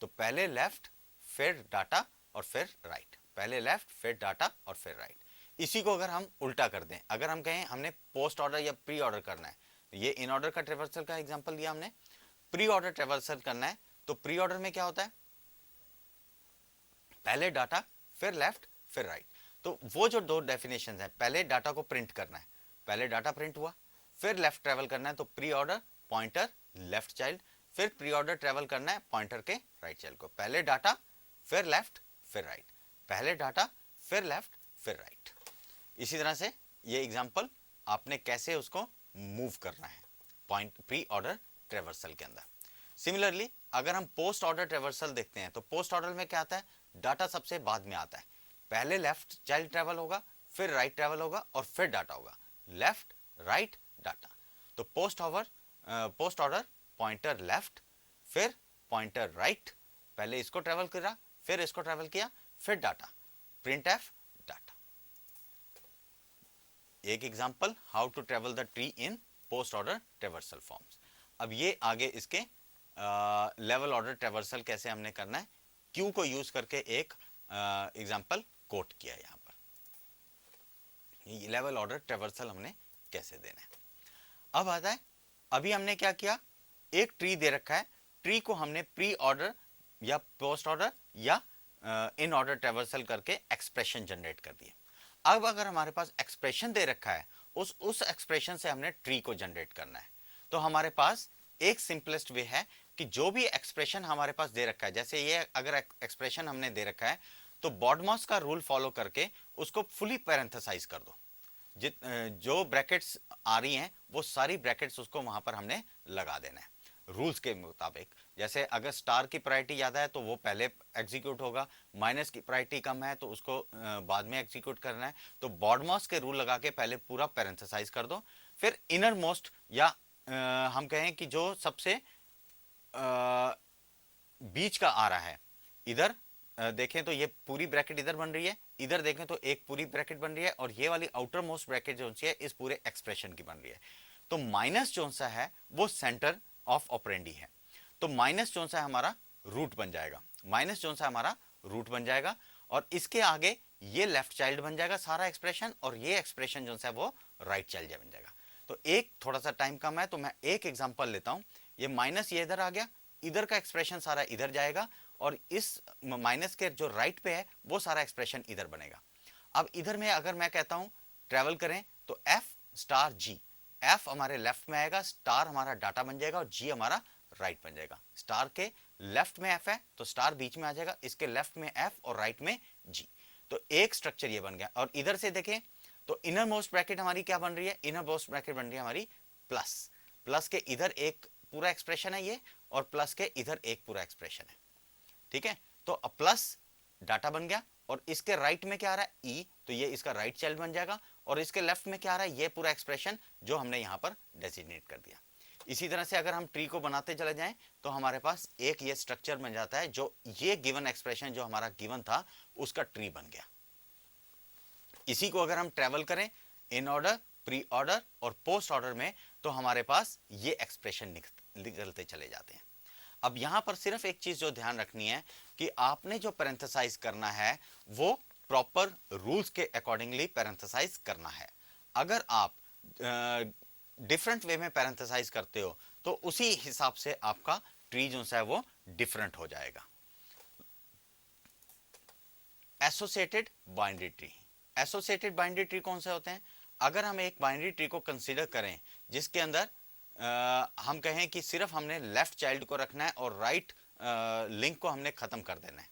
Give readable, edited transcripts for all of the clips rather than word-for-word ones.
तो पहले लेफ्ट फिर डाटा और फिर राइट, पहले लेफ्ट फिर डाटा और फिर राइट। इसी को अगर हम उल्टा कर दें, अगर हम कहें हमने पोस्ट ऑर्डर या प्री ऑर्डर करना है, तो ये इन ऑर्डर का ट्रेवर्सल का एग्जांपल दिया हमने, प्री ऑर्डर ट्रेवर्सल करना है तो प्री ऑर्डर में क्या होता है, पहले डाटा फिर लेफ्ट फिर राइट। तो वो जो दो डेफिनेशन है, पहले डाटा को प्रिंट करना है, पहले डाटा प्रिंट हुआ, फिर लेफ्ट ट्रेवल करना है तो pre order pointer left child, फिर प्री ऑर्डर ट्रेवल करना है पॉइंटर के राइट चाइल्ड को, पहले डाटा फिर लेफ्ट फिर राइट, पहले डाटा फिर लेफ्ट फिर राइट। इसी तरह से ये एग्जांपल आपने कैसे उसको मूव करना है पॉइंट प्री ऑर्डर ट्रेवर्सल के अंदर। सिमिलरली अगर हम पोस्ट ऑर्डर ट्रेवर्सल देखते हैं तो पोस्ट ऑर्डर में क्या आता है, डाटा सबसे बाद में आता है, पहले लेफ्ट चाइल्ड ट्रेवल होगा, फिर राइट ट्रेवल होगा और फिर डाटा होगा, लेफ्ट राइट डाटा। तो पोस्ट ऑर्डर पॉइंटर लेफ्ट फिर पॉइंटर राइट, पहले इसको ट्रेवल करा फिर इसको ट्रेवल किया फिर डाटा, प्रिंट एफ डाटा। एक example how to travel the tree in post order traversal forms. अब ये आगे इसके लेवल ऑर्डर ट्रेवर्सल कैसे हमने करना है, क्यू को यूज करके एक एग्जांपल कोट किया है यहाँ पर, लेवल ऑर्डर ट्रेवर्सल हमने कैसे देना है। अब आता है, अभी हमने क्या किया, एक ट्री दे रखा है, ट्री को हमने प्री ऑर्डर या पोस्ट ऑर्डर या इन ऑर्डर ट्रेवर्सल करके एक्सप्रेशन जनरेट कर दिए। अब अगर हमारे पास एक्सप्रेशन दे रखा है, उस एक्सप्रेशन से हमने ट्री को जनरेट करना है, तो हमारे पास एक सिंपलेस्ट वे है कि जो भी एक्सप्रेशन हमारे पास दे रखा है, जैसे ये अगर एक्सप्रेशन हमने दे रखा है तो बॉडमॉस का रूल फॉलो करके उसको फुली पैरेंथेसाइज कर दो, जो ब्रैकेट्स आ रही हैं वो सारी ब्रैकेट्स उसको वहां पर हमने लगा देना है रूल्स के मुताबिक। जैसे अगर स्टार की प्रायोरिटी ज़्यादा है तो वो पहले एग्जीक्यूट होगा, माइनस की प्रायोरिटी कम है तो उसको बाद में एग्जीक्यूट करना है। तो बॉडमॉस के रूल लगा के पहले पूरा पैरेंथेसाइज कर दो, फिर इनर मोस्ट या हम कहें कि जो सबसे बीच का आ रहा है, इधर देखें तो ये पूरी ब्रैकेट इधर बन रही है, इधर देखें तो एक पूरी ब्रैकेट बन रही है और ये वाली आउटर मोस्ट ब्रैकेट जो है इस पूरे एक्सप्रेशन की बन रही है। तो माइनस जो सा है वो सेंटर ऑफ ऑपरेंडी है, तो माइनस जो सा हमारा रूट बन जाएगा, माइनस जो सा हमारा रूट बन जाएगा और इसके आगे ये लेफ्ट चाइल्ड बन जाएगा सारा एक्सप्रेशन और ये एक्सप्रेशन जो है वो राइट चाइल्ड बन जाएगा। तो एक थोड़ा सा टाइम कम है तो मैं एक एग्जांपल लेता हूं, ये माइनस ये इधर आ गया, इधर का एक्सप्रेशन सारा इधर जाएगा और इस माइनस के जो राइट पे है वो सारा एक्सप्रेशन इधर बनेगा। अब इधर में अगर मैं कहता हूं ट्रेवल करें तो एफ स्टार जी, एफ हमारे लेफ्ट में आएगा, स्टार हमारा डाटा बन जाएगा और जी हमारा राइट बन जाएगा। स्टार के लेफ्ट में एफ है तो स्टार बीच में आ जाएगा, इसके लेफ्ट में एफ और राइट में जी। तो एक स्ट्रक्चर ये बन गया। और इधर से देखें तो इनर मोस्ट ब्रैकेट हमारी क्या बन रही है, इनर मोस्ट ब्रैकेट बन रही है हमारी प्लस, प्लस के इधर एक पूरा एक्सप्रेशन है ये और प्लस के इधर एक पूरा एक्सप्रेशन है, ठीक है। तो अब प्लस डाटा बन गया और इसके राइट में क्या आ रहा है ई, तो ये इसका राइट चाइल्ड बन जाएगा और इसके लेफ्ट में क्या आ रहा है ये पूरा एक्सप्रेशन जो हमने यहां पर डेजिग्नेट कर दिया। इसी तरह से अगर हम ट्री को बनाते चले जाएं तो हमारे पास एक ये स्ट्रक्चर बन जाता है, जो ये गिवन एक्सप्रेशन जो हमारा गिवन था उसका ट्री बन गया। इसी को अगर हम ट्रेवल करें इन ऑर्डर प्री ऑर्डर और पोस्ट ऑर्डर में तो हमारे पास ये एक्सप्रेशन निकलते चले जाते हैं। अब यहां पर सिर्फ एक चीज जो ध्यान रखनी है कि आपने जो पैरेंथेसाइज करना है वो प्रॉपर रूल्स के अकॉर्डिंगली पैरेंथेसाइज करना है। अगर आप डिफरेंट वे में पैरेंथेसाइज करते हो तो उसी हिसाब से आपका ट्री जो है वो डिफरेंट हो जाएगा। Associated binary tree, associated binary tree कौन से होते हैं? अगर हम एक बाइनरी ट्री को कंसीडर करें जिसके अंदर हम कहें कि सिर्फ हमने लेफ्ट चाइल्ड को रखना है और राइट लिंक को हमने खत्म कर देना है,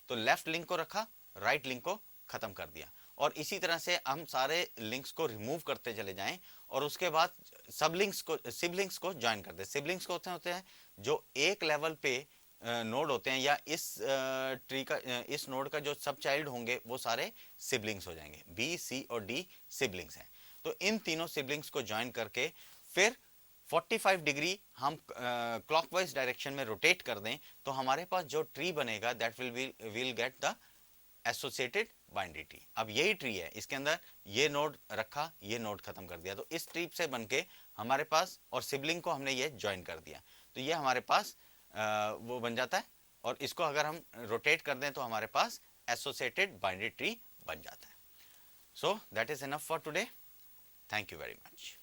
तो लेफ्ट लिंक को रखा, राइट लिंक को खत्म कर दिया और इसी तरह से हम सारे लिंक्स को रिमूव करते चले जाएं और उसके बाद सिबलिंग्स को ज्वाइन कर दे। सिबलिंग्स को होते हैं जो एक लेवल पे नोड होते हैं या इस ट्री का इस नोड का जो सब चाइल्ड होंगे वो सारे सिबलिंग्स हो जाएंगे, बी सी और डी सिबलिंग्स हैं। तो इन तीनों सिबलिंग्स को ज्वाइन करके फिर 45 डिग्री हम क्लॉकवाइज डायरेक्शन में रोटेट कर दें तो हमारे पास जो ट्री बनेगा that will get the associated binary tree. अब यही ट्री है, इसके अंदर ये नोड रखा, ये नोड खत्म कर दिया, तो इस ट्री से बनके हमारे पास और सिबलिंग को हमने ये ज्वाइन कर दिया, तो ये हमारे पास वो बन जाता है और इसको अगर हम रोटेट कर दें तो हमारे पास एसोसिएटेड बाइनरी ट्री बन जाता है. So that is enough for today. Thank you very much.